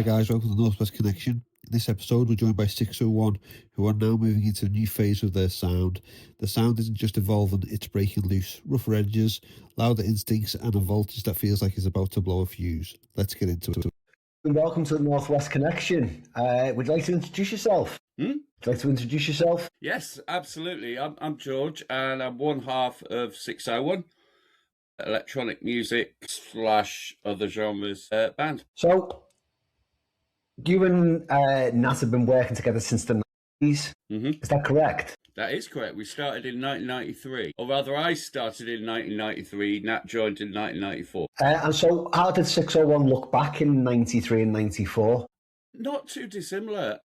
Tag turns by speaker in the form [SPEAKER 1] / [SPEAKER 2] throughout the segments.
[SPEAKER 1] guys, welcome to the Northwest Connection. In this episode, we're joined by 601, who are now moving into a new phase of their sound. The sound isn't just evolving, it's breaking loose. Rougher edges, louder instincts, and a voltage that feels like it's about to blow a fuse. Let's get into it.
[SPEAKER 2] Welcome to the Northwest Connection. Would you like to introduce yourself? Would you like to introduce yourself?
[SPEAKER 3] Yes, absolutely. I'm George, and I'm one half of 601, electronic music / other genres band.
[SPEAKER 2] So, you and Nat have been working together since the 90s. Is that correct?
[SPEAKER 3] That is correct. We started in 1993. Or rather, I started in 1993. Nat joined in 1994.
[SPEAKER 2] And so, how did 601 look back in 93 and 94?
[SPEAKER 3] Not too dissimilar.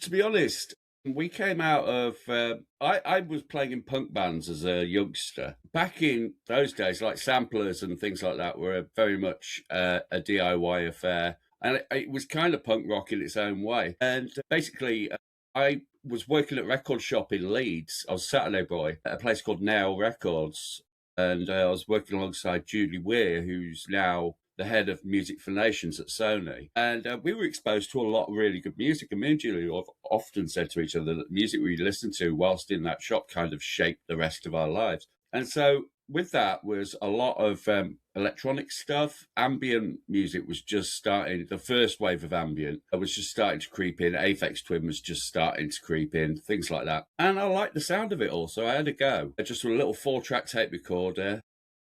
[SPEAKER 3] To be honest, we came out of... I was playing in punk bands as a youngster. Back in those days, like samplers and things like that were very much a DIY affair. And it was kind of punk rock in its own way. And basically, I was working at a record shop in Leeds. I was a Saturday boy at a place called Nail Records. And I was working alongside Julie Weir, who's now the head of Music for Nations at Sony. And we were exposed to a lot of really good music. And me and Julie have often said to each other that the music we listened to whilst in that shop kind of shaped the rest of our lives. And so with that was a lot of electronic stuff. Ambient music was just starting. The first wave of ambient was just starting to creep in. Aphex Twin was just starting to creep in, things like that. And I liked the sound of it all, so I had a go. Just a little 4-track tape recorder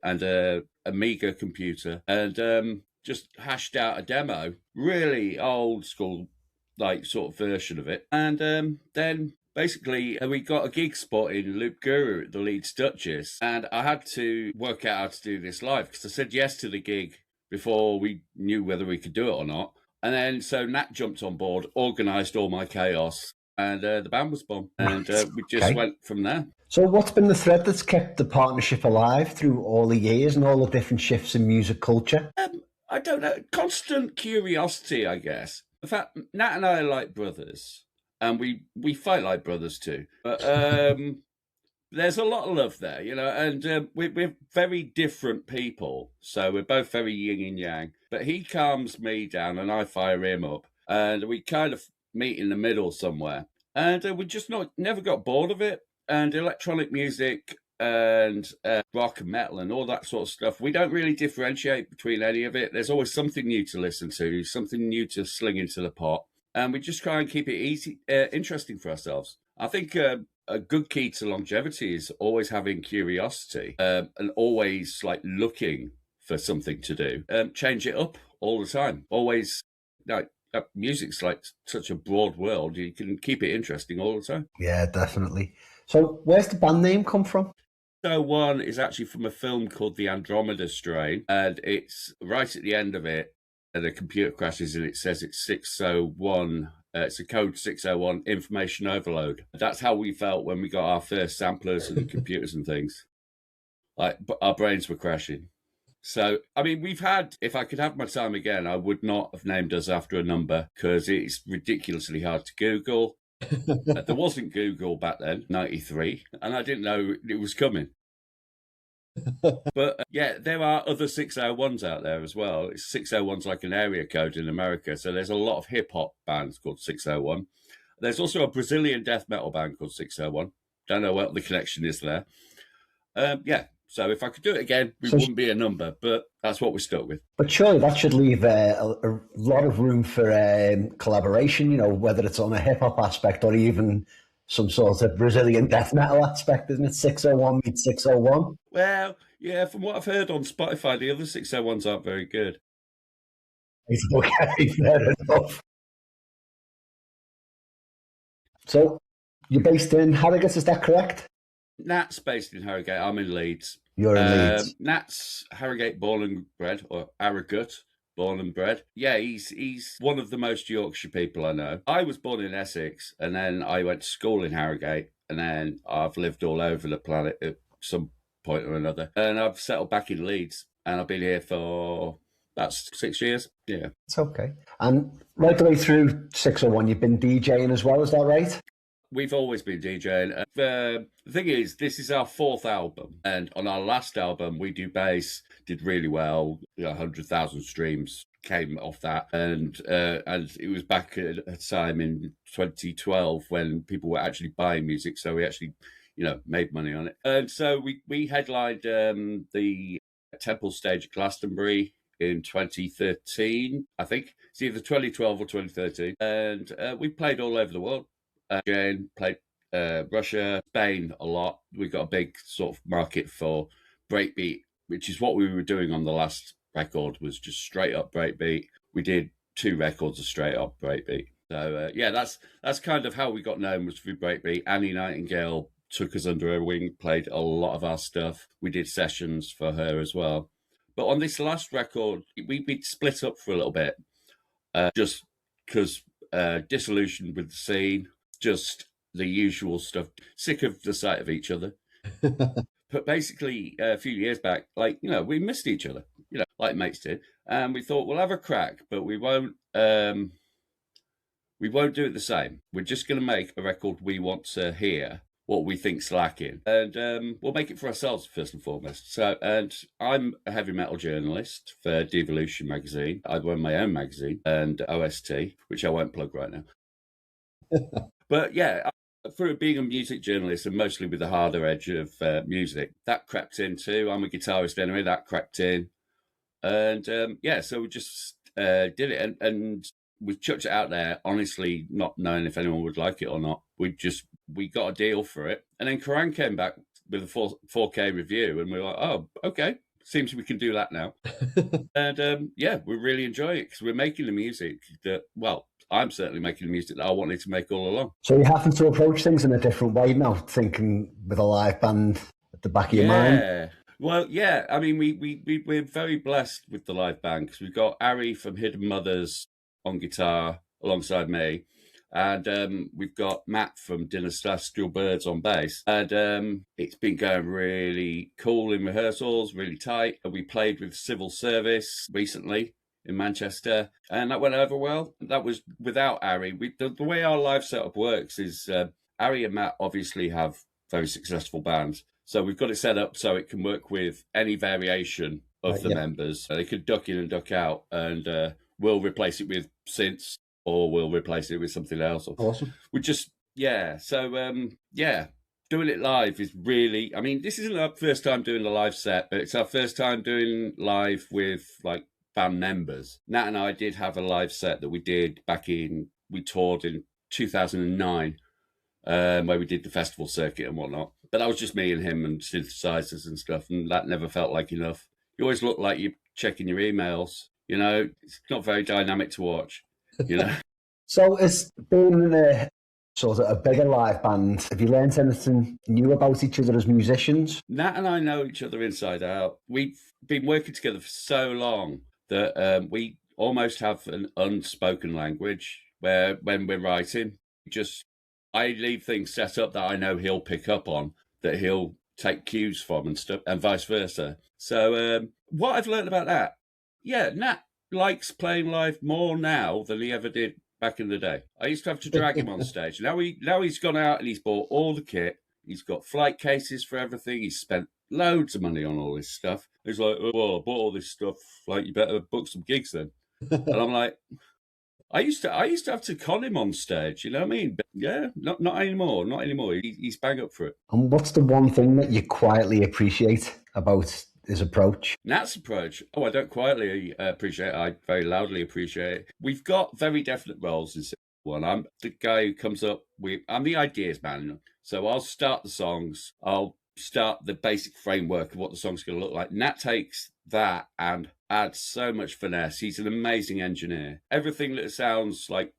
[SPEAKER 3] and a Amiga computer, and just hashed out a demo, really old school, like sort of version of it. And then basically, we got a gig spot in Loop Guru at the Leeds Duchess, and I had to work out how to do this live because I said yes to the gig before we knew whether we could do it or not. And then so Nat jumped on board, organised all my chaos, and the band was born. And we just went from there.
[SPEAKER 2] So what's been the thread that's kept the partnership alive through all the years and all the different shifts in music culture?
[SPEAKER 3] I don't know. Constant curiosity, I guess. In fact, Nat and I are like brothers. And we fight like brothers too. But there's a lot of love there, you know, and we're very different people. So we're both very yin and yang. But he calms me down and I fire him up. And we kind of meet in the middle somewhere. And we just never got bored of it. And electronic music and rock and metal and all that sort of stuff, we don't really differentiate between any of it. There's always something new to listen to, something new to sling into the pot. And we just try and keep it easy, interesting for ourselves. I think a good key to longevity is always having curiosity and always like looking for something to do. Change it up all the time. Always, like, music's like such a broad world. You can keep it interesting all the time.
[SPEAKER 2] Yeah, definitely. So where's the band name come from?
[SPEAKER 3] 601 is actually from a film called The Andromeda Strain, and it's right at the end of it. The computer crashes and it says it's 601. It's a code 601 information overload. That's how we felt when we got our first samplers and computers and things. Like our brains were crashing. So, I mean, we've had, if I could have my time again, I would not have named us after a number because it's ridiculously hard to Google. There wasn't Google back then, 93, and I didn't know it was coming. But yeah, there are other 601s out there as well. 601's like an area code in America. So there's a lot of hip hop bands called 601. There's also a Brazilian death metal band called 601. Don't know what the connection is there. Yeah. So if I could do it again, we wouldn't be a number, but that's what we're stuck with.
[SPEAKER 2] But surely that should leave a lot of room for collaboration, you know, whether it's on a hip-hop aspect or even some sort of Brazilian death metal aspect, isn't it? 601 meets 601.
[SPEAKER 3] Well, yeah, from what I've heard on Spotify, the other 601s aren't very good.
[SPEAKER 2] Okay, fair enough. So you're based in Harrogate, is that correct?
[SPEAKER 3] Nat's based in Harrogate. I'm in Leeds.
[SPEAKER 2] You're in Leeds.
[SPEAKER 3] Nat's Harrogate born and bred, or Harrogate born and bred. Yeah, he's one of the most Yorkshire people I know. I was born in Essex, and then I went to school in Harrogate, and then I've lived all over the planet at some point or another. And I've settled back in Leeds, and I've been here for about 6 years. Yeah.
[SPEAKER 2] It's okay. And right the way through 601, you've been DJing as well, is that right?
[SPEAKER 3] We've always been DJing. The thing is, this is our 4th album. And on our last album, We Do Bass did really well. 100,000 streams came off that, and it was back at a time in 2012 when people were actually buying music, so we actually, made money on it. And so we headlined the Temple stage at Glastonbury in 2013, I think. It's either 2012 or 2013, and we played all over the world. Jane played Russia, Spain a lot. We got a big sort of market for breakbeat, which is what we were doing on the last record, was just straight up breakbeat. We did 2 records of straight up breakbeat. So that's kind of how we got known, was through breakbeat. Annie Nightingale took us under her wing, played a lot of our stuff. We did sessions for her as well. But on this last record, we split up for a little bit, just because disillusioned with the scene, just the usual stuff, sick of the sight of each other. But basically, a few years back, we missed each other, like mates did, and we thought we'll have a crack, but we won't do it the same. We're just going to make a record we want to hear, what we think's lacking, and we'll make it for ourselves first and foremost. So, and I'm a heavy metal journalist for Devolution magazine. I run my own magazine and OST, which I won't plug right now. But yeah, for being a music journalist, and mostly with the harder edge of music, that crept in too. I'm a guitarist anyway, that crept in. And so we just did it, and we chucked it out there, honestly, not knowing if anyone would like it or not. We got a deal for it. And then Karan came back with a 4K review, and we were like, oh, okay, seems we can do that now. And we're really enjoying it, because we're making the music that, I'm certainly making the music that I wanted to make all along.
[SPEAKER 2] So you're having to approach things in a different way now, thinking with a live band at the back of your mind?
[SPEAKER 3] Well, yeah. I mean, we're very blessed with the live band, because we've got Ari from Hidden Mothers on guitar alongside me, and we've got Matt from Dynastal Birds on bass, and it's been going really cool in rehearsals, really tight. And we played with Civil Service recently in Manchester, and that went over well. That was without Ari. The way our live setup works is Ari and Matt obviously have very successful bands, so we've got it set up so it can work with any variation of the members. They could duck in and duck out, and we'll replace it with synths, or we'll replace it with something else.
[SPEAKER 2] Awesome.
[SPEAKER 3] We just, doing it live is really, I mean, this isn't our first time doing a live set, but it's our first time doing live with band members. Nat and I did have a live set that we did we toured in 2009, where we did the festival circuit and whatnot. But that was just me and him and synthesizers and stuff, and that never felt like enough. You always look like you're checking your emails. It's not very dynamic to watch,
[SPEAKER 2] So it's been sort of a bigger live band. Have you learned anything new about each other as musicians?
[SPEAKER 3] Nat and I know each other inside out. We've been working together for so long that we almost have an unspoken language, where when we're writing, I leave things set up that I know he'll pick up on, that he'll take cues from and stuff, and vice versa. So what I've learned about that, Nat likes playing live more now than he ever did back in the day. I used to have to drag him on stage. Now he's gone out and he's bought all the kit. He's got flight cases for everything. He's spent loads of money on all this stuff. He's like, oh, well, I bought all this stuff. You better book some gigs then. And I'm like, I used to have to con him on stage. You know what I mean? But yeah, not anymore. Not anymore. He's bang up for it.
[SPEAKER 2] And what's the one thing that you quietly appreciate about his approach?
[SPEAKER 3] Nat's approach? Oh, I don't quietly appreciate it. I very loudly appreciate it. We've got very definite roles in one. I'm the guy who comes up with, I'm the ideas man. So I'll start the songs. I'll start the basic framework of what the song's going to look like. Nat takes that and adds so much finesse. He's an amazing engineer. Everything that sounds like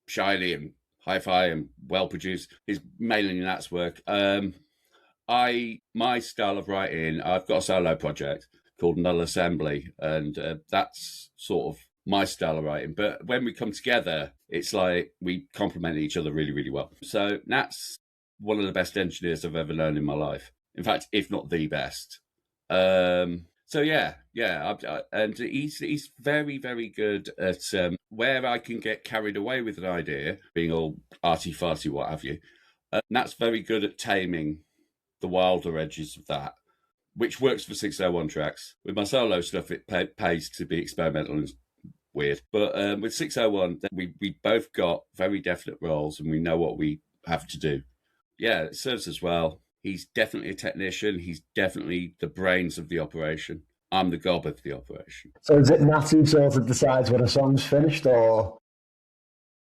[SPEAKER 3] shiny and hi-fi and well-produced is mainly Nat's work. My style of writing, I've got a solo project called Null Assembly, and that's sort of my style of writing. But when we come together, it's like we complement each other really, really well. So Nat's one of the best engineers I've ever known in my life. In fact, if not the best. So yeah, and he's very, very good at where I can get carried away with an idea, being all arty-farty, what have you. Nat's very good at taming the wilder edges of that, which works for 601 tracks. With my solo stuff, it pays to be experimental and weird. But with 601, we both got very definite roles and we know what we have to do. Yeah, it serves us well. He's definitely a technician. He's definitely the brains of the operation. I'm the gob of the operation.
[SPEAKER 2] So is it Nat who sort of decides when a song's finished, or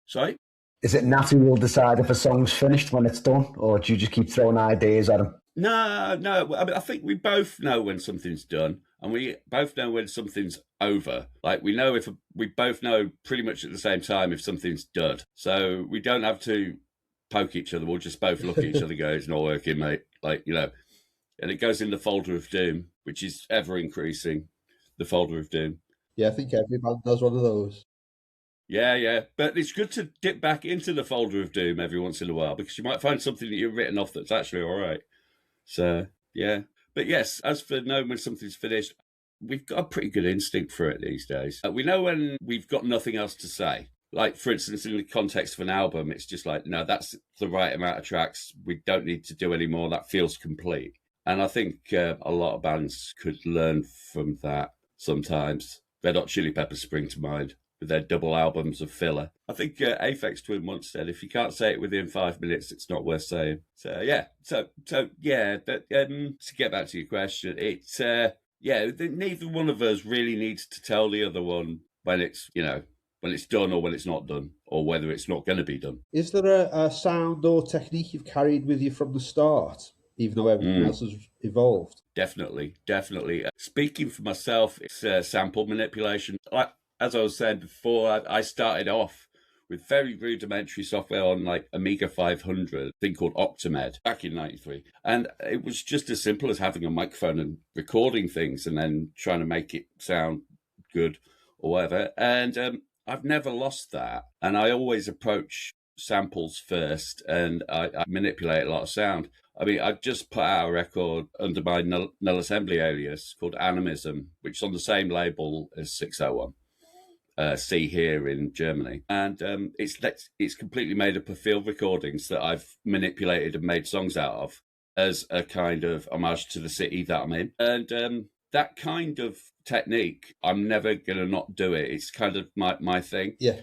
[SPEAKER 3] Sorry?
[SPEAKER 2] is it Nat who will decide if a song's finished when it's done, or do you just keep throwing ideas at him?
[SPEAKER 3] No. I mean, I think we both know when something's done, and we both know when something's over. Like we both know pretty much at the same time if something's done. So we don't have to poke each other. We'll just both look at each other and go, "It's not working, mate." Like, you know, and it goes in the folder of doom, which is ever increasing. The folder of doom.
[SPEAKER 1] Yeah, I think every band does one of those.
[SPEAKER 3] Yeah. But it's good to dip back into the folder of doom every once in a while because you might find something that you've written off that's actually all right. So, yeah. But yes, as for knowing when something's finished, we've got a pretty good instinct for it these days. We know when we've got nothing else to say. Like, for instance, in the context of an album, it's just like, no, that's the right amount of tracks. We don't need to do any more. That feels complete. And I think a lot of bands could learn from that sometimes. Red Hot Chili Peppers spring to mind with their double albums of filler. I think Aphex Twin once said, if you can't say it within 5 minutes, it's not worth saying. So, yeah. So yeah, but to get back to your question, it's, neither one of us really needs to tell the other one when it's, when it's done or when it's not done, or whether it's not going to be done.
[SPEAKER 1] Is there a sound or technique you've carried with you from the start, even though everything else has evolved?
[SPEAKER 3] Definitely. Speaking for myself, it's sample manipulation. As I was saying before, I started off with very rudimentary software on like Amiga 500, a thing called Octamed, back in 93. And it was just as simple as having a microphone and recording things and then trying to make it sound good or whatever. And I've never lost that. And I always approach samples first and I manipulate a lot of sound. I mean, I've just put out a record under my Null Assembly alias called Animism, which is on the same label as 601. See here in Germany. And it's completely made up of field recordings that I've manipulated and made songs out of as a kind of homage to the city that I'm in. And that kind of technique, I'm never going to not do it. It's kind of my thing.
[SPEAKER 1] Yeah.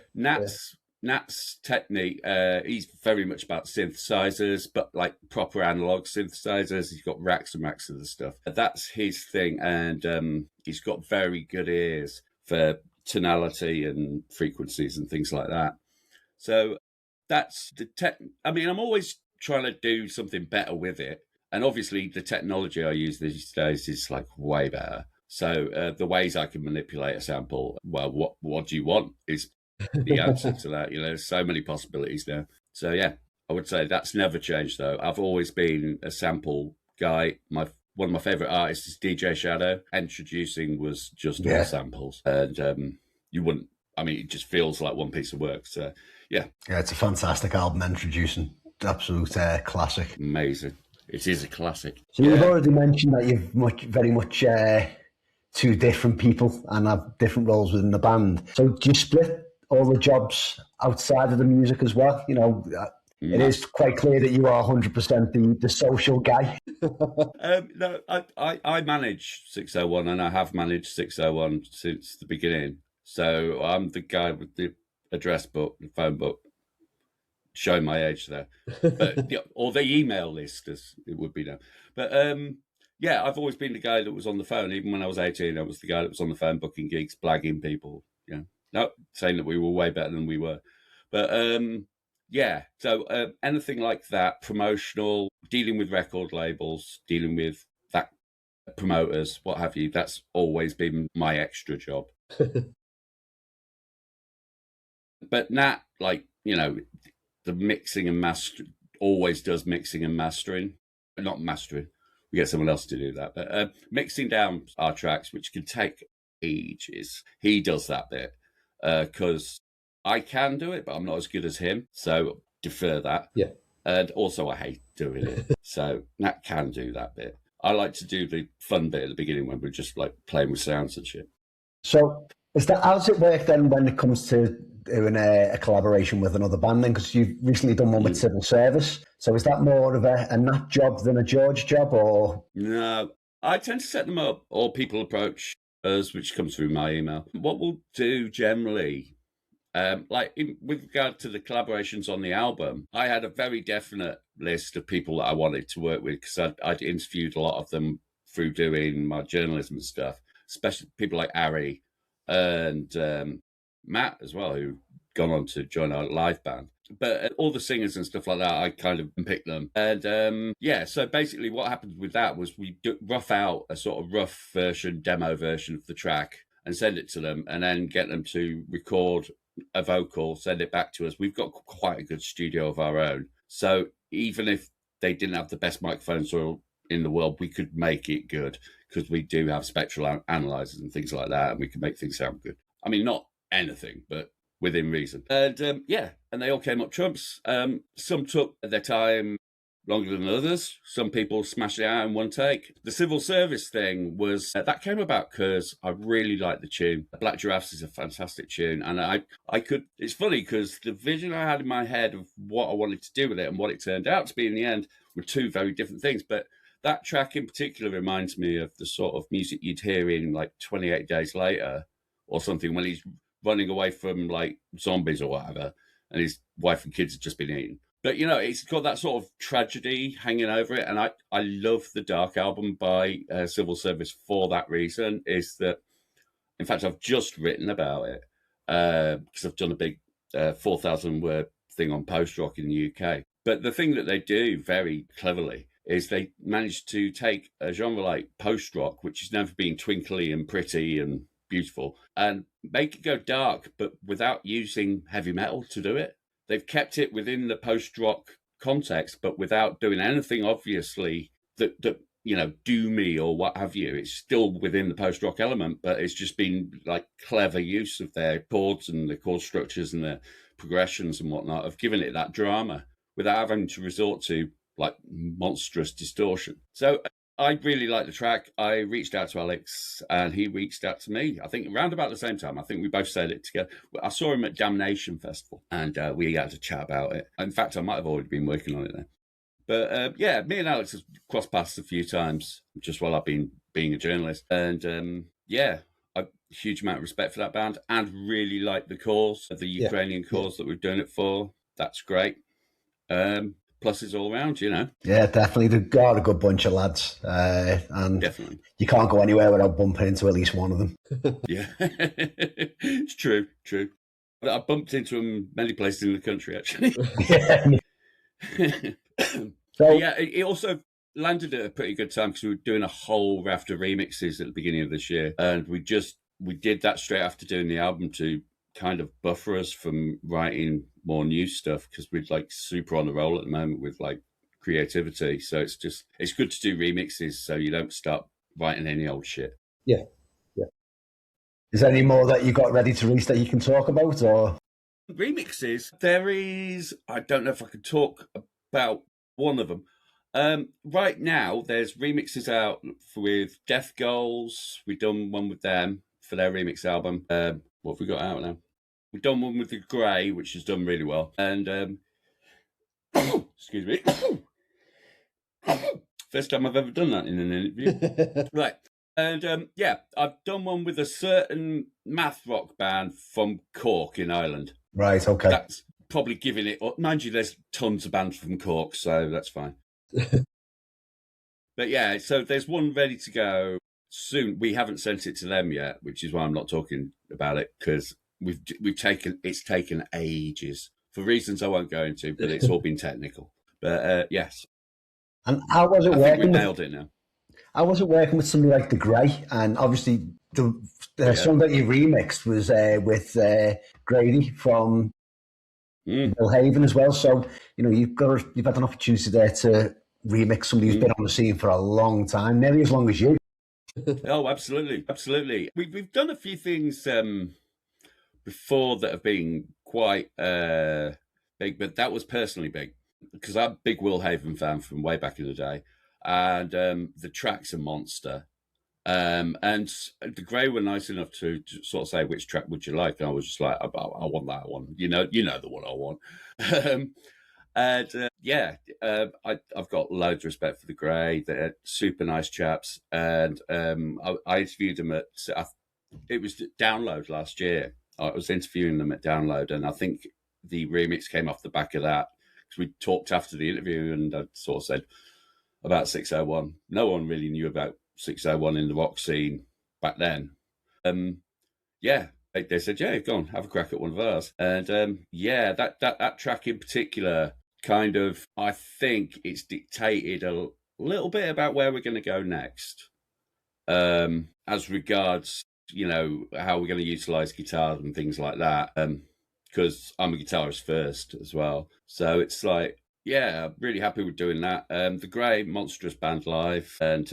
[SPEAKER 3] Nat's technique, he's very much about synthesizers, but like proper analog synthesizers. He's got racks and racks of the stuff. That's his thing. And he's got very good ears for tonality and frequencies and things like that. So that's the I mean, I'm always trying to do something better with it. And obviously the technology I use these days is like way better. So the ways I can manipulate a sample, well, what do you want is the answer to that. There's so many possibilities now. So yeah, I would say that's never changed though. I've always been a sample guy. One of my favorite artists is DJ Shadow. Introducing was just all samples, and you wouldn't. I mean, it just feels like one piece of work. So yeah,
[SPEAKER 2] it's a fantastic album. Introducing, absolute classic.
[SPEAKER 3] Amazing. It is a classic.
[SPEAKER 2] So you've already mentioned that you've very much two different people and have different roles within the band. So do you split all the jobs outside of the music as well? It is quite clear that you are 100% the social guy.
[SPEAKER 3] No, I manage 601 and I have managed 601 since the beginning. So I'm the guy with the address book, the phone book, showing my age there. But, or the email list, as it would be now. But yeah, I've always been the guy that was on the phone. Even when I was 18, I was the guy that was on the phone booking gigs, blagging people. Not saying that we were way better than we were. But yeah, so anything like that, promotional, dealing with record labels, dealing with that promoters, what have you, that's always been my extra job. But Nat, the mixing and mastering, always does mixing and mastering. Not mastering, we get someone else to do that. But mixing down our tracks, which can take ages, he does that bit. Because I can do it, but I'm not as good as him. So defer that.
[SPEAKER 1] Yeah.
[SPEAKER 3] And also I hate doing it. So Nat can do that bit. I like to do the fun bit at the beginning when we're just like playing with sounds and shit.
[SPEAKER 2] So how does it work then when it comes to doing a collaboration with another band then? Because you've recently done one with Civil Service. So is that more of a Nat job than a George job, or?
[SPEAKER 3] No, I tend to set them up, or people approach us, which comes through my email. What we'll do generally, with regard to the collaborations on the album, I had a very definite list of people that I wanted to work with because I'd interviewed a lot of them through doing my journalism and stuff, especially people like Ari and Matt as well, who've gone on to join our live band. But all the singers and stuff like that, I kind of picked them. And so basically what happened with that was we rough out a sort of rough version, demo version of the track and send it to them and then get them to record a vocal, send it back to us. We've got quite a good studio of our own. So even if they didn't have the best microphones in the world, we could make it good because we do have spectral analyzers and things like that, and we can make things sound good. I mean, not anything, but within reason. And and they all came up trumps. Some took their time longer than others. Some people smashed it out in one take. The civil service thing was that came about because I really liked the tune. Black Giraffes is a fantastic tune, and I could. It's funny because the vision I had in my head of what I wanted to do with it and what it turned out to be in the end were two very different things. But that track in particular reminds me of the sort of music you'd hear in like 28 Days Later or something when he's running away from like zombies or whatever, and his wife and kids have just been eaten. But, it's got that sort of tragedy hanging over it. And I love the Dark album by Civil Service for that reason, is that, in fact, I've just written about it because I've done a big 4,000 word thing on post-rock in the UK. But the thing that they do very cleverly is they managed to take a genre like post-rock, which has never been twinkly and pretty and beautiful, and make it go dark, but without using heavy metal to do it. They've kept it within the post-rock context, but without doing anything obviously that doomy or what have you. It's still within the post-rock element, but it's just been like clever use of their chords and the chord structures and the progressions and whatnot, of giving it that drama without having to resort to like monstrous distortion. So I really like the track. I reached out to Alex and he reached out to me, I think around about the same time. I think we both said it together. I saw him at Damnation Festival and we had a chat about it. In fact, I might have already been working on it then. But me and Alex have crossed paths a few times just while I've been being a journalist. And a huge amount of respect for that band and really like the cause, the Ukrainian cause that we're doing it for. That's great. Pluses all around,
[SPEAKER 2] Yeah, definitely. They've got a good bunch of lads. And
[SPEAKER 3] definitely.
[SPEAKER 2] You can't go anywhere without bumping into at least one of them.
[SPEAKER 3] Yeah, it's true. I bumped into them many places in the country, actually. It also landed at a pretty good time because we were doing a whole raft of remixes at the beginning of this year. And we did that straight after doing the album to kind of buffer us from writing more new stuff because we're like super on the roll at the moment with like creativity. So it's good to do remixes so you don't start writing any old shit.
[SPEAKER 2] Yeah. Is there any more that you got ready to release that you can talk about, or
[SPEAKER 3] remixes? There is. I don't know if I can talk about one of them. Right now, there's remixes out with Death Goals. We've done one with them for their remix album. What have we got out now? We've done one with The Grey, which has done really well. And, excuse me. First time I've ever done that in an interview. Right. And, I've done one with a certain math rock band from Cork in Ireland.
[SPEAKER 2] Right, okay.
[SPEAKER 3] That's probably giving it up. Mind you, there's tons of bands from Cork, so that's fine. But yeah, so there's one ready to go soon. We haven't sent it to them yet, which is why I'm not talking about it, because it's taken ages for reasons I won't go into, but it's all been technical. But yes.
[SPEAKER 2] And how was it working?
[SPEAKER 3] I think we nailed it now.
[SPEAKER 2] How was it working with somebody like The Grey? And obviously the song that you remixed was with Grady from Millhaven as well. So you've had an opportunity there to remix somebody who's been on the scene for a long time, nearly as long as you.
[SPEAKER 3] Oh, absolutely. We've done a few things before that have been quite big, but that was personally big because I'm a big Will Haven fan from way back in the day, and the track's a monster. And The Grey were nice enough to sort of say, which track would you like? And I was just like, I want that one. You know the one I want. And I've got loads of respect for the Grey. They're super nice chaps. And I interviewed them it was Download last year. I was interviewing them at Download, and I think the remix came off the back of that, because we talked after the interview, and I sort of said about 601. No one really knew about 601 in the rock scene back then. They said, yeah, go on, have a crack at one of ours. And that track in particular, kind of, I think it's dictated a little bit about where we're going to go next, as regards, how we're going to utilize guitar and things like that. Because I'm a guitarist first as well. So it's like, yeah, I'm really happy with doing that. The Grey, monstrous band live, and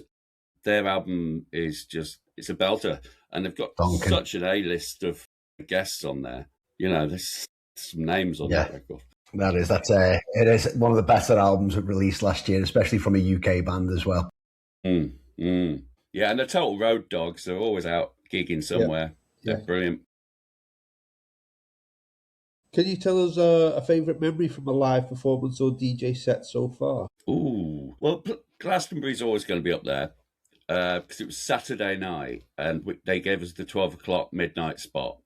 [SPEAKER 3] their album is just, it's a belter. And they've got such an A-list of guests on there. There's some names on that record.
[SPEAKER 2] It is one of the better albums that released last year, especially from a UK band as well.
[SPEAKER 3] Yeah, and the total road dogs. They're always out gigging somewhere. Yeah. They're brilliant.
[SPEAKER 1] Can you tell us a favourite memory from a live performance or DJ set so far?
[SPEAKER 3] Ooh, well, Glastonbury's always going to be up there, because it was Saturday night, and they gave us the 12 o'clock midnight spot,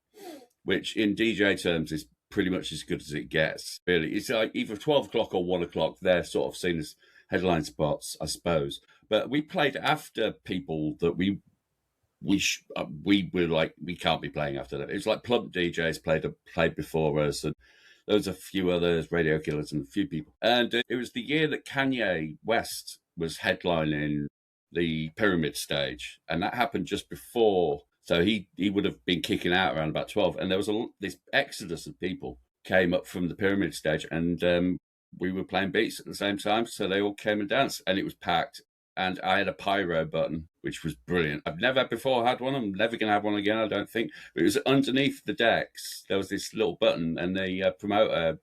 [SPEAKER 3] which in DJ terms is pretty much as good as it gets, really. It's like either 12 o'clock or 1 o'clock. They're sort of seen as headline spots, I suppose. But we played after people that we were like, we can't be playing after that. It was like Plump DJs played before us, and there was a few others, Radio Killers and a few people. And it was the year that Kanye West was headlining the Pyramid stage, and that happened just before. So he would have been kicking out around about 12, and there was this exodus of people came up from the Pyramid stage, and we were playing beats at the same time, so they all came and danced, and it was packed. And I had a pyro button, which was brilliant. I've never before had one. I'm never going to have one again, I don't think. But it was underneath the decks. There was this little button, and the promoter,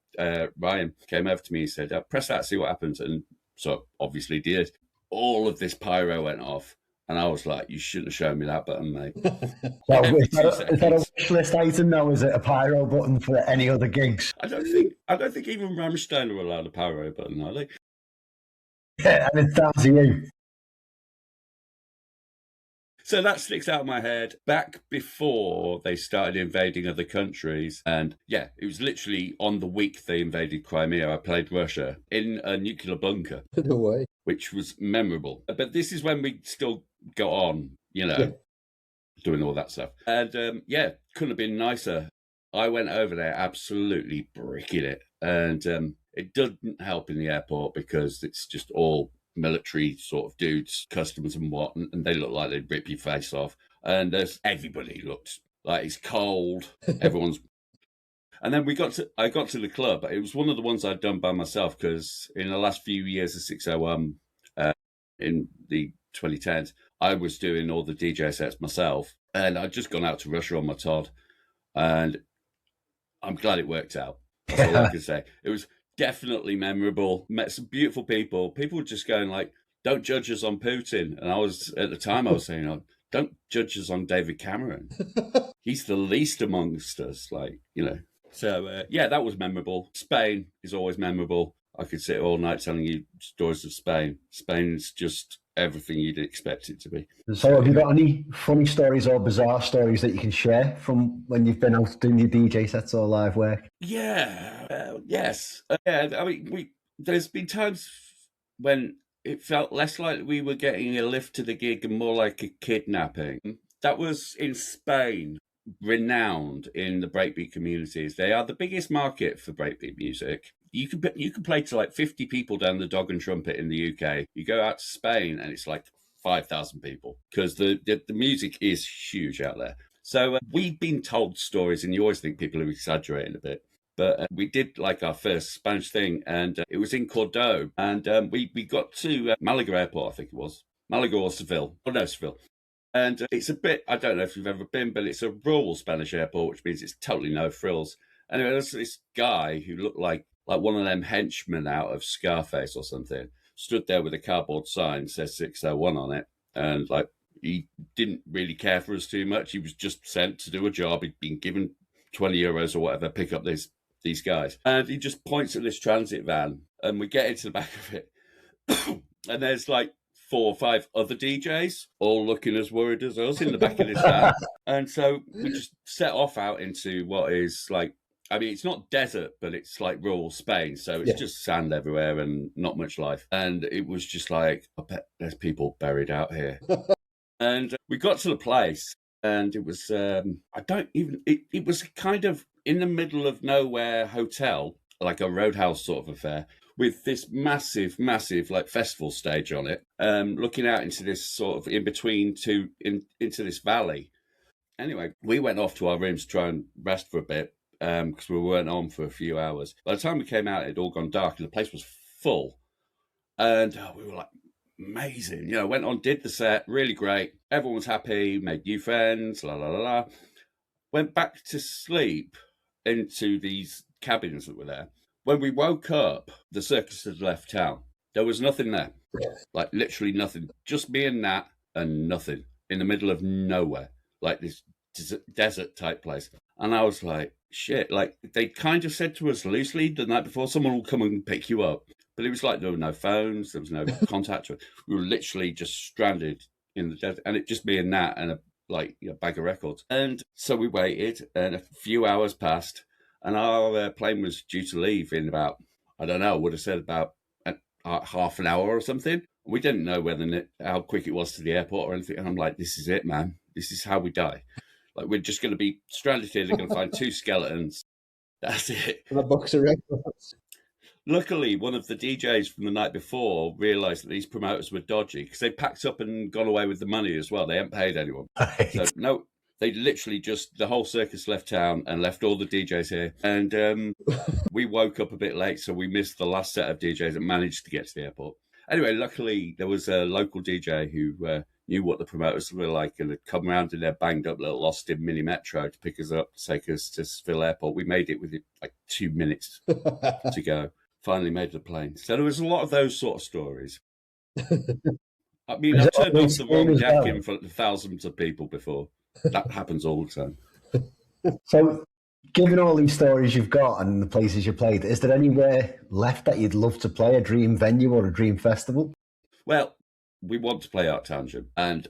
[SPEAKER 3] Ryan, came over to me and said, press that, see what happens. And so obviously did. All of this pyro went off. And I was like, you shouldn't have shown me that button, mate.
[SPEAKER 2] Is that a wish list item now? Is it a pyro button for any other gigs?
[SPEAKER 3] I don't think even Rammstein are allowed a pyro button, are they?
[SPEAKER 2] Yeah, and it's down to you.
[SPEAKER 3] So that sticks out of my head. Back before they started invading other countries, and yeah, it was literally on the week they invaded Crimea, I played Russia in a nuclear bunker.
[SPEAKER 1] No way.
[SPEAKER 3] Which was memorable. But this is when we still got on, doing all that stuff. And couldn't have been nicer. I went over there absolutely bricking it. And it doesn't help in the airport because it's just all military sort of dudes, customers and what, and they look like they'd rip your face off. And everybody looks like it's cold. Everyone's. And then I got to the club. It was one of the ones I'd done by myself, because in the last few years of 601, in the 2010s, I was doing all the DJ sets myself, and I'd just gone out to Russia on my Todd, and I'm glad it worked out. That's all I can say. It was definitely memorable. Met some beautiful people. People were just going like, don't judge us on Putin. And at the time I was saying, don't judge us on David Cameron. He's the least amongst us, So, that was memorable. Spain is always memorable. I could sit all night telling you stories of Spain. Spain's just everything you'd expect it to be.
[SPEAKER 2] So have you got any funny stories or bizarre stories that you can share from when you've been out doing your DJ sets or live work?
[SPEAKER 3] Yeah, yes. I mean, there's been times when it felt less like we were getting a lift to the gig and more like a kidnapping. That was in Spain, renowned in the breakbeat communities. They are the biggest market for breakbeat music. You can play to like 50 people down the Dog and Trumpet in the UK. You go out to Spain and it's like 5,000 people, because the music is huge out there. So we've been told stories, and you always think people are exaggerating a bit. But we did like our first Spanish thing, and it was in Cordoba. And we got to Malaga Airport, I think it was. Malaga or Seville. Oh, no, Seville. And it's a bit, I don't know if you've ever been, but it's a rural Spanish airport, which means it's totally no frills. Anyway, there's this guy who looked like one of them henchmen out of Scarface or something, stood there with a cardboard sign, says 601 on it. And he didn't really care for us too much. He was just sent to do a job. He'd been given 20 euros or whatever, pick up this these guys. And he just points at this transit van, and we get into the back of it. And there's like 4 or 5 other DJs, all looking as worried as us in the back of this van. And so we just set off out into what is like, I mean, it's not desert, but it's like rural Spain. So it's just sand everywhere and not much life. And it was just like, I bet there's people buried out here. And we got to the place, and it was, it was kind of in the middle of nowhere hotel, like a roadhouse sort of affair, with this massive like festival stage on it, looking out into this sort of in between into this valley. Anyway, we went off to our rooms to try and rest for a bit, because we weren't on for a few hours. By the time we came out, it had all gone dark and the place was full. And we were like, amazing. Went on, did the set, really great. Everyone was happy, made new friends, la, la, la, la. Went back to sleep into these cabins that were there. When we woke up, the circus had left town. There was nothing there. Like literally nothing. Just me and Nat and nothing in the middle of nowhere. Like this desert type place. And I was like, shit, like they kind of said to us loosely the night before, someone will come and pick you up. But it was like there were no phones, there was no contact. We were literally just stranded in the desert. And it just me and Nat and a bag of records. And so we waited, and a few hours passed, and our plane was due to leave in about, I don't know, I would have said about half an hour or something. We didn't know how quick it was to the airport or anything. And I'm like, this is it, man. This is how we die. Like, we're just going to be stranded here. They're going to find 2 skeletons. That's it.
[SPEAKER 2] And a box of records.
[SPEAKER 3] Luckily, one of the DJs from the night before realised that these promoters were dodgy because they packed up and gone away with the money as well. They hadn't paid anyone.
[SPEAKER 2] Right.
[SPEAKER 3] So, no, they literally the whole circus left town and left all the DJs here. And we woke up a bit late, so we missed the last set of DJs and managed to get to the airport. Anyway, luckily, there was a local DJ who knew what the promoters were like and had come around in their banged up little Austin mini metro to pick us up, to take us to Seville Airport. We made it within like 2 minutes to go. Finally made the plane. So there was a lot of those sort of stories. I mean, I've turned off the wrong deck in front of thousands of people before. That happens all the time.
[SPEAKER 2] So, given all these stories you've got and the places you played, is there anywhere left that you'd love to play, a dream venue or a dream festival?
[SPEAKER 3] Well, we want to play Arctangent, and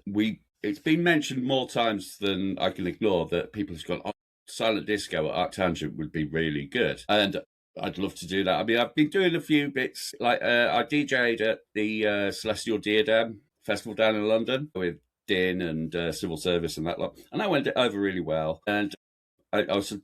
[SPEAKER 3] it's been mentioned more times than I can ignore that people have gone, silent disco at Arctangent would be really good. And I'd love to do that. I mean, I've been doing a few bits. Like I DJ'd at the Celestial Diadem Festival down in London with Din and Civil Service and that lot. And that went over really well. And I also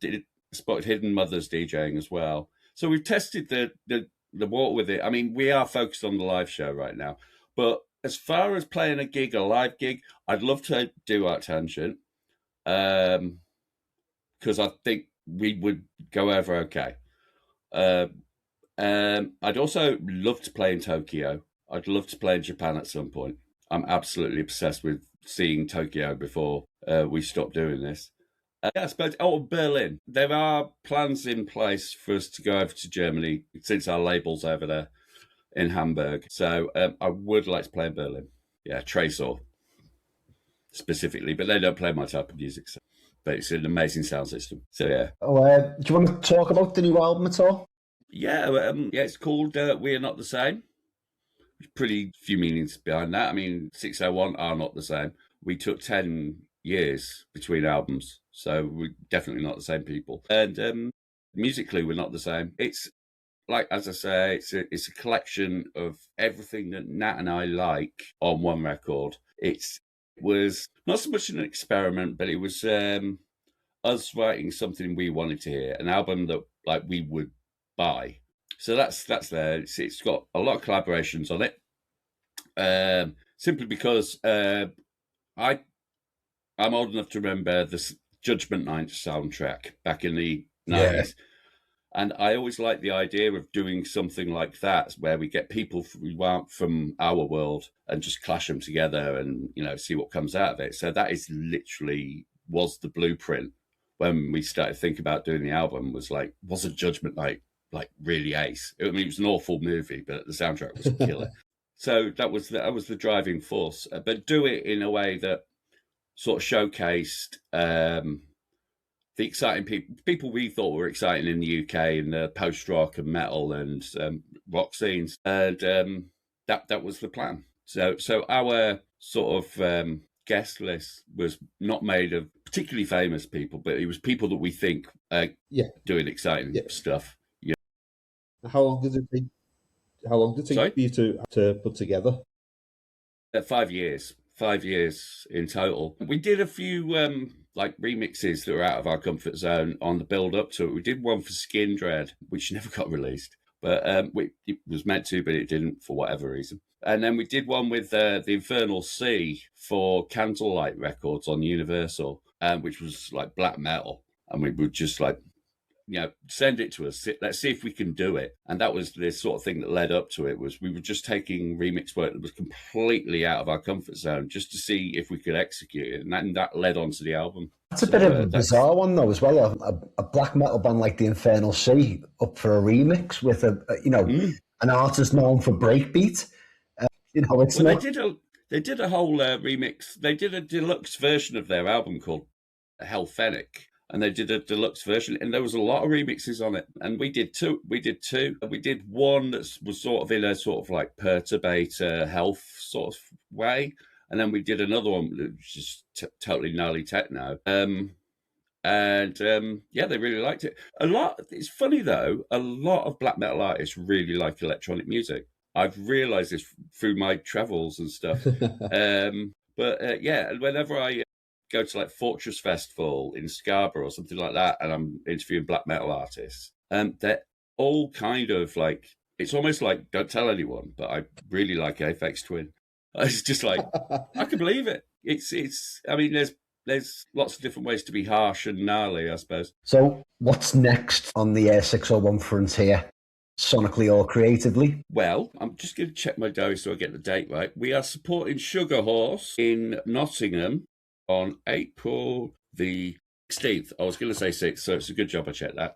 [SPEAKER 3] spotted Hidden Mothers DJing as well. So we've tested the water with it. I mean, we are focused on the live show right now. But as far as playing a live gig, I'd love to do Arctangent. Because I think we would go over okay. I'd also love to play in Tokyo. I'd love to play in Japan at some point. I'm absolutely obsessed with seeing Tokyo before we stop doing this. I suppose, Berlin. There are plans in place for us to go over to Germany since our label's over there in Hamburg. So I would like to play in Berlin. Yeah, Tresor specifically, but they don't play my type of music. So. But it's an amazing sound system. So, yeah.
[SPEAKER 2] Do you want to talk about the new album at all?
[SPEAKER 3] Yeah, it's called We Are Not the Same. There's pretty few meanings behind that. I mean, 601 are not the same. We took 10 years between albums, so we're definitely not the same people. And musically, we're not the same. It's, like, as I say, it's a collection of everything that Nat and I like on one record. It was not so much an experiment, but it was us writing something we wanted to hear, an album that like we would buy. So that's there. It's got a lot of collaborations on it. Simply because I'm old enough to remember the Judgment Night soundtrack back in the 90s. And I always like the idea of doing something like that, where we get people from our world and just clash them together and, see what comes out of it. So that is literally was the blueprint when we started thinking about doing the album. Was a Judgment Night like really ace? I mean, it was an awful movie, but the soundtrack was a killer. So that was the driving force. But do it in a way that sort of showcased the exciting people we thought were exciting in the UK in the post rock and metal and rock scenes, and that was the plan. So our sort of guest list was not made of particularly famous people, but it was people that we think are doing exciting stuff. Yeah.
[SPEAKER 1] How long did it take? How long did it take for you to put together?
[SPEAKER 3] 5 years. 5 years in total. We did a few like remixes that were out of our comfort zone on the build up to it. We did one for Skin Dread, which never got released, but it was meant to, but it didn't for whatever reason. And then we did one with the Infernal Sea for Candlelight Records on Universal, which was like black metal, and we would just like, send it to us. Let's see if we can do it. And that was the sort of thing that led up to it. Was we were just taking remix work that was completely out of our comfort zone just to see if we could execute it, and that led on to the album.
[SPEAKER 2] That's a bit of a bizarre one though, as well. A black metal band like the Infernal Sea up for a remix with an artist known for breakbeat. It's
[SPEAKER 3] not. They did a whole remix. They did a deluxe version of their album called Hell Fennec. And they did a deluxe version, and there was a lot of remixes on it. And we did two. We did one that was sort of in a sort of like perturbator health sort of way, and then we did another one that was just totally gnarly techno. They really liked it a lot. It's funny though, a lot of black metal artists really like electronic music. I've realised this through my travels and stuff. Whenever I go to like Fortress Festival in Scarborough or something like that, and I'm interviewing black metal artists, they're all kind of like, it's almost like, don't tell anyone, but I really like Aphex Twin. It's just like, I can believe it. It's. I mean, there's lots of different ways to be harsh and gnarly, I suppose.
[SPEAKER 2] So what's next on the 601 frontier, sonically or creatively?
[SPEAKER 3] Well, I'm just going to check my diary so I get the date right. We are supporting Sugar Horse in Nottingham on April the 16th. I was going to say 6th, so it's a good job I checked that.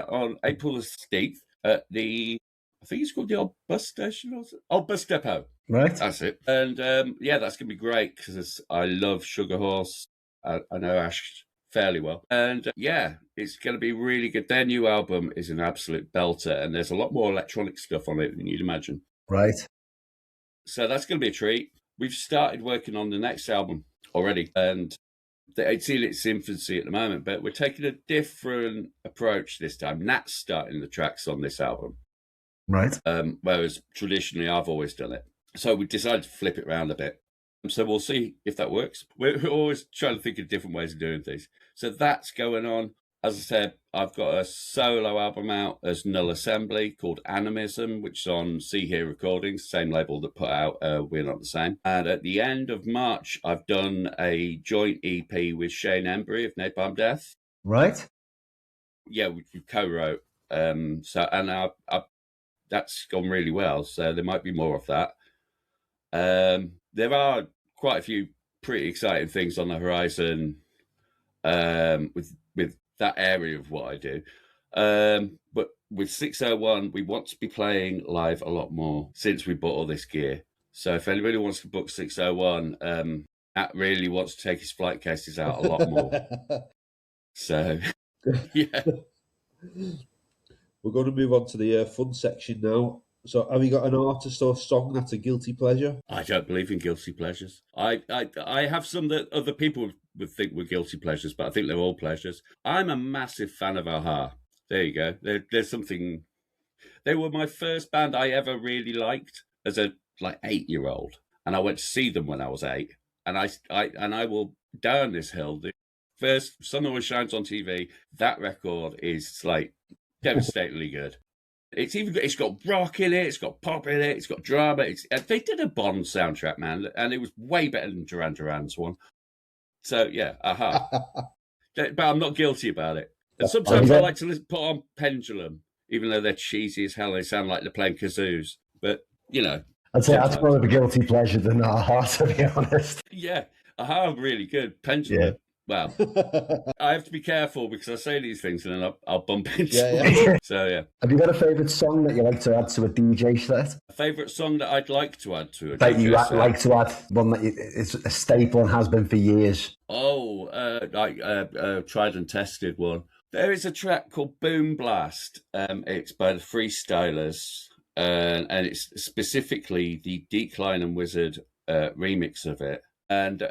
[SPEAKER 3] On April the 16th at I think it's called the Old Bus Station, or Old Bus Depot.
[SPEAKER 2] Right.
[SPEAKER 3] That's it. And that's going to be great because I love Sugar Horse. I know Ash fairly well. And it's going to be really good. Their new album is an absolute belter, and there's a lot more electronic stuff on it than you'd imagine.
[SPEAKER 2] Right.
[SPEAKER 3] So that's going to be a treat. We've started working on the next album already, and it's in its infancy at the moment, but we're taking a different approach this time. Nat's starting the tracks on this album,
[SPEAKER 2] right?
[SPEAKER 3] Whereas traditionally I've always done it, so we decided to flip it around a bit. So we'll see if that works. We're always trying to think of different ways of doing things. So that's going on. As I said, I've got a solo album out as Null Assembly called Animism, which is on See Here Recordings, same label that put out We're Not the Same. And at the end of March, I've done a joint EP with Shane Embry of Napalm Death.
[SPEAKER 2] Right.
[SPEAKER 3] Yeah, we co-wrote. That's gone really well, so there might be more of that. There are quite a few pretty exciting things on the horizon with that area of what I do. But with 601, we want to be playing live a lot more since we bought all this gear. So if anybody wants to book 601, Matt really wants to take his flight cases out a lot more. So, yeah.
[SPEAKER 1] We're going to move on to the fun section now. So have you got an artist or song that's a guilty pleasure?
[SPEAKER 3] I don't believe in guilty pleasures. I have some that other people would think were guilty pleasures, but I think they're all pleasures. I'm a massive fan of Aha. There you go. There's something. They were my first band I ever really liked as a 8-year-old, and I went to see them when I was 8. And I will down this hill. The first Sun Always Shines on TV. That record is like devastatingly good. It's got rock in it, it's got pop in it, it's got drama. They did a Bond soundtrack, man, and it was way better than Duran Duran's one. So yeah, Aha. But I'm not guilty about it. And sometimes I like to put on Pendulum, even though they're cheesy as hell. They sound like they're playing kazoos. But
[SPEAKER 2] I'd say that's more of a guilty pleasure than Aha, to be honest.
[SPEAKER 3] Yeah, Aha are really good. Pendulum. Yeah. Wow. I have to be careful because I say these things and then I'll bump into it. So, yeah.
[SPEAKER 2] Have you got a favourite song that you like to add to a DJ set?
[SPEAKER 3] A favourite song that I'd like to add to a
[SPEAKER 2] that
[SPEAKER 3] DJ
[SPEAKER 2] you
[SPEAKER 3] set?
[SPEAKER 2] like to add, one that is a staple and has been for years.
[SPEAKER 3] Oh, real tried and tested one. There is a track called Boom Blast. It's by the Freestylers, and it's specifically the Decline and Wizard remix of it. And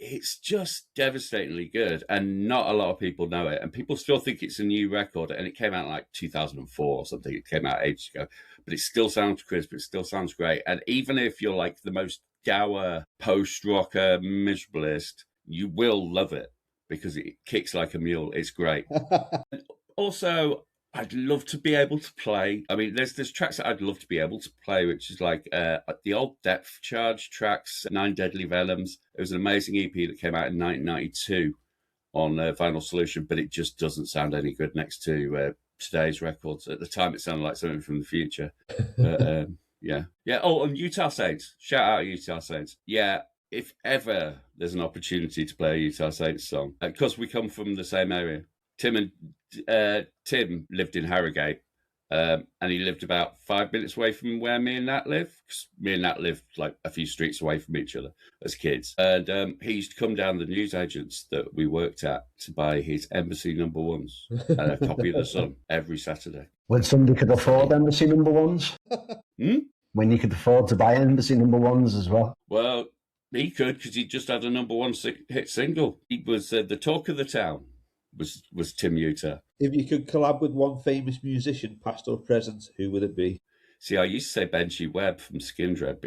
[SPEAKER 3] it's just devastatingly good, and not a lot of people know it. And people still think it's a new record, and it came out in like 2004 or something. It came out ages ago, but it still sounds crisp. It still sounds great. And even if you're like the most dour post-rocker miserablist, you will love it because it kicks like a mule. It's great. Also, I'd love to be able to play. I mean, there's tracks that I'd love to be able to play, which is like the old Depth Charge tracks, Nine Deadly Venoms. It was an amazing EP that came out in 1992 on Vinyl Solution, but it just doesn't sound any good next to today's records. At the time, it sounded like something from the future. But, yeah. Oh, and Utah Saints. Shout out Utah Saints. Yeah. If ever there's an opportunity to play a Utah Saints song, because we come from the same area. Tim lived in Harrogate, and he lived about 5 minutes away from where me and Nat live. 'Cause me and Nat lived like a few streets away from each other as kids. And he used to come down the newsagents that we worked at to buy his Embassy number ones and a copy of The Sun every Saturday.
[SPEAKER 2] When somebody could afford Embassy number ones? When you could afford to buy Embassy number ones as well?
[SPEAKER 3] Well, he could, because he just had a number one hit single. He was the talk of the town. Was Tim Utah.
[SPEAKER 4] If you could collab with one famous musician, past or present, who would it be?
[SPEAKER 3] See, I used to say Benji Webb from Skindred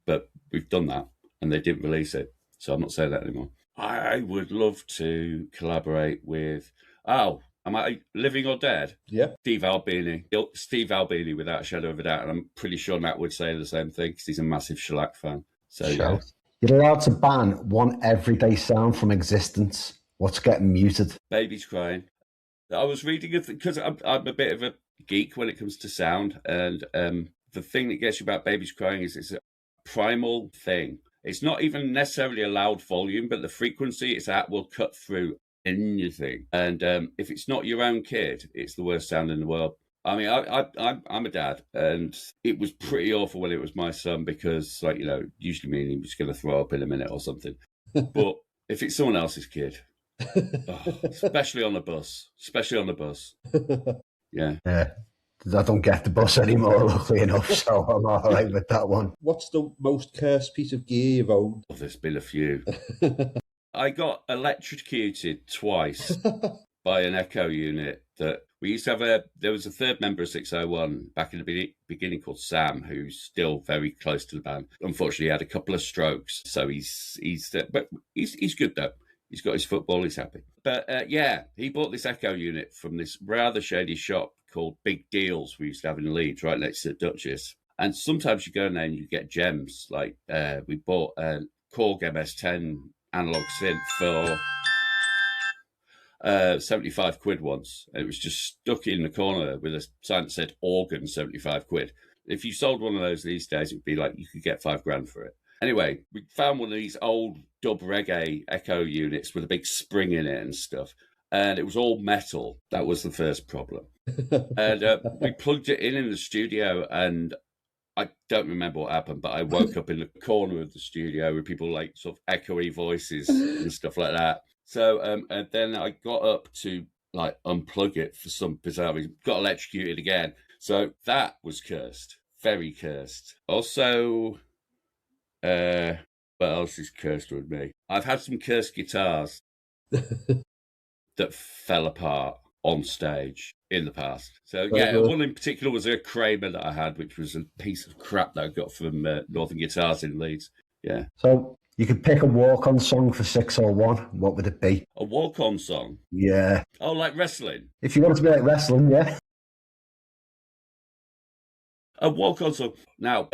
[SPEAKER 3] but we've done that and they didn't release it, so I'm not saying that anymore. I would love to collaborate with. Oh, am I living or dead?
[SPEAKER 4] Yeah,
[SPEAKER 3] Steve Albini, without a shadow of a doubt, and I'm pretty sure Matt would say the same thing because he's a massive Shellac fan. So yeah.
[SPEAKER 2] You're allowed to ban one everyday sound from existence. What's getting muted?
[SPEAKER 3] Babies crying. I was reading because I'm a bit of a geek when it comes to sound, and the thing that gets you about babies crying is it's a primal thing. It's not even necessarily a loud volume, but the frequency it's at will cut through anything. And if it's not your own kid, it's the worst sound in the world. I mean, I'm a dad, and it was pretty awful when it was my son because, like, you know, usually mean he was going to throw up in a minute or something. But if it's someone else's kid, especially on the bus. Yeah.
[SPEAKER 2] I don't get the bus anymore, luckily enough, so I'm all right with that one.
[SPEAKER 4] What's the most cursed piece of gear you've owned?
[SPEAKER 3] Oh, there's been a few. I got electrocuted twice by an echo unit that we used to have. There was a third member of 601 back in the beginning called Sam, who's still very close to the band. Unfortunately, he had a couple of strokes, so he's good though. He's got his football, he's happy. But he bought this echo unit from this rather shady shop called Big Deals we used to have in Leeds, right next to the Duchess. And sometimes you go in there and you get gems. Like we bought a Korg MS-10 analog synth for 75 quid once. And it was just stuck in the corner with a sign that said organ, 75 quid. If you sold one of those these days, it'd be like you could get $5,000 for it. Anyway, we found one of these old dub reggae echo units with a big spring in it and stuff. And it was all metal. That was the first problem. And we plugged it in the studio, and I don't remember what happened, but I woke up in the corner of the studio with people like sort of echoey voices and stuff like that. So, and then I got up to like unplug it for some bizarre reason, got electrocuted again. So that was cursed, very cursed. Also, what else is cursed with me? I've had some cursed guitars that fell apart on stage in the past. So yeah, one in particular was a Kramer that I had, which was a piece of crap that I got from Northern Guitars in Leeds. Yeah.
[SPEAKER 2] So you could pick a walk-on song for 601. What would it be?
[SPEAKER 3] A walk-on song?
[SPEAKER 2] Yeah.
[SPEAKER 3] Oh, like wrestling?
[SPEAKER 2] If you want it to be like wrestling, yeah.
[SPEAKER 3] A walk-on song. Now,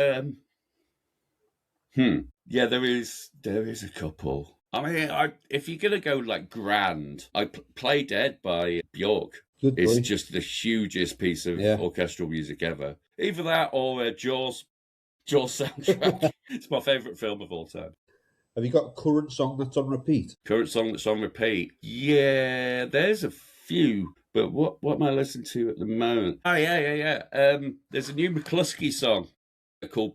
[SPEAKER 3] yeah, there is a couple. I mean, if you're going to go like grand, Play Dead by Bjork. It's just the hugest piece of orchestral music ever. Either that or Jaws soundtrack. It's my favourite film of all time.
[SPEAKER 4] Have you got a current song that's on repeat?
[SPEAKER 3] Current song that's on repeat? Yeah, there's a few. But what am I listening to at the moment? Oh, yeah. There's a new McCluskey song called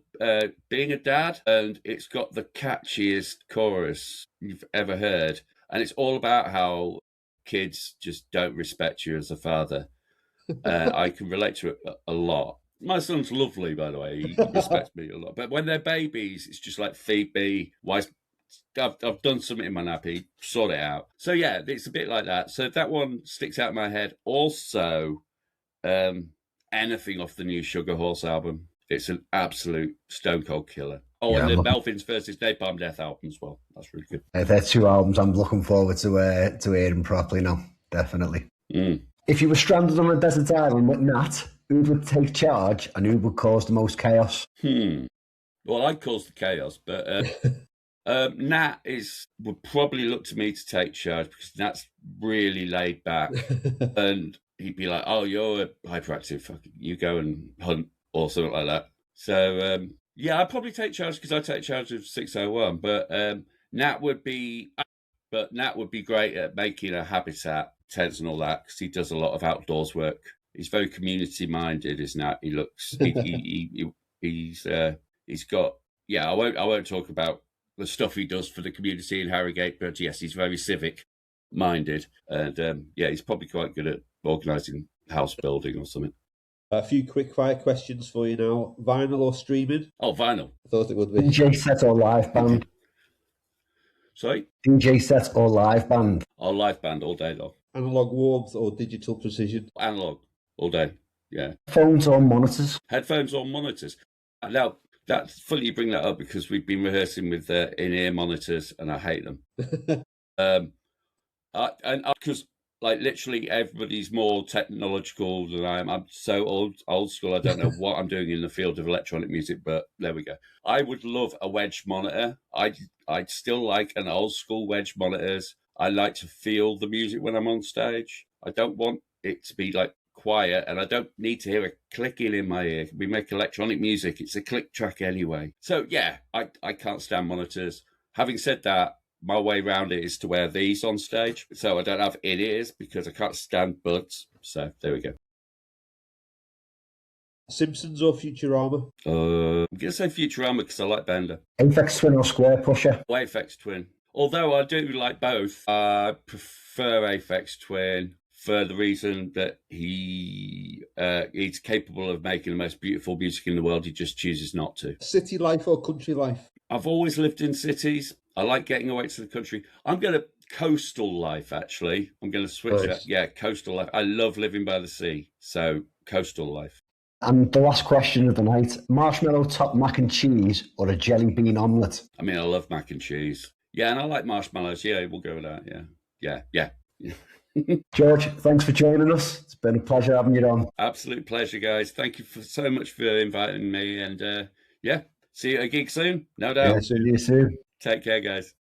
[SPEAKER 3] Being a Dad, and it's got the catchiest chorus you've ever heard. And it's all about how kids just don't respect you as a father. I can relate to it a lot. My son's lovely, by the way. He respects me a lot. But when they're babies, it's just like, feed me. Why? I've done something in my nappy. Sort it out. So yeah, it's a bit like that. So that one sticks out in my head. Also, anything off the new Sugar Horse album. It's an absolute stone cold killer. Oh,
[SPEAKER 2] Yeah,
[SPEAKER 3] and the Melvins versus Napalm Death album as well. That's really good.
[SPEAKER 2] They're two albums I'm looking forward to hearing properly now. Definitely. If you were stranded on a desert island with Nat, who would take charge and who would cause the most chaos?
[SPEAKER 3] Well, I'd cause the chaos, but Nat would probably look to me to take charge because Nat's really laid back, and he'd be like, "Oh, you're hyperactive. Fucking, you go and hunt or something like that." So yeah, I'd probably take charge because I take charge of 601. But Nat would be great at making a habitat, tents and all that, because he does a lot of outdoors work. He's very community minded, isn't Nat? He looks he's got, yeah, I won't talk about the stuff he does for the community in Harrogate, but yes, he's very civic minded, and yeah, he's probably quite good at organising house building or something.
[SPEAKER 4] A few quick fire questions for you now. Vinyl or streaming?
[SPEAKER 3] Oh, vinyl.
[SPEAKER 4] I thought it would be.
[SPEAKER 2] DJ set or live band?
[SPEAKER 3] Sorry?
[SPEAKER 2] DJ set or live band?
[SPEAKER 3] Oh, live band all day long.
[SPEAKER 4] Analog warmth or digital precision?
[SPEAKER 3] Analog all day, yeah.
[SPEAKER 2] Phones or monitors?
[SPEAKER 3] Headphones or monitors. Now, that's funny you bring that up because we've been rehearsing with in-ear monitors and I hate them. Because like literally everybody's more technological than I am. I'm so old school. I don't know what I'm doing in the field of electronic music, but there we go. I would love a wedge monitor. I'd still like an old school wedge monitors. I like to feel the music when I'm on stage. I don't want it to be like quiet, and I don't need to hear a clicking in my ear. We make electronic music. It's a click track anyway. So yeah, I can't stand monitors. Having said that, my way around it is to wear these on stage, so I don't have in-ears because I can't stand buds. So there we go.
[SPEAKER 4] Simpsons or Futurama?
[SPEAKER 3] I'm going to say Futurama because I like Bender.
[SPEAKER 2] Aphex Twin or Square Pusher?
[SPEAKER 3] Aphex Twin. Although I do like both, I prefer Aphex Twin for the reason that he's capable of making the most beautiful music in the world. He just chooses not to.
[SPEAKER 4] City life or country life?
[SPEAKER 3] I've always lived in cities. I like getting away to the country. I'm going to coastal life, actually. I'm going to switch that. Yeah, coastal life. I love living by the sea. So coastal life.
[SPEAKER 2] And the last question of the night, marshmallow top mac and cheese or a jelly bean omelette?
[SPEAKER 3] I mean, I love mac and cheese. Yeah, and I like marshmallows. Yeah, we'll go with that. Yeah.
[SPEAKER 2] George, thanks for joining us. It's been a pleasure having you on.
[SPEAKER 3] Absolute pleasure, guys. Thank you so much for inviting me. And yeah, see you at a gig soon, no doubt.
[SPEAKER 2] Yeah, see you soon.
[SPEAKER 3] Take care, guys.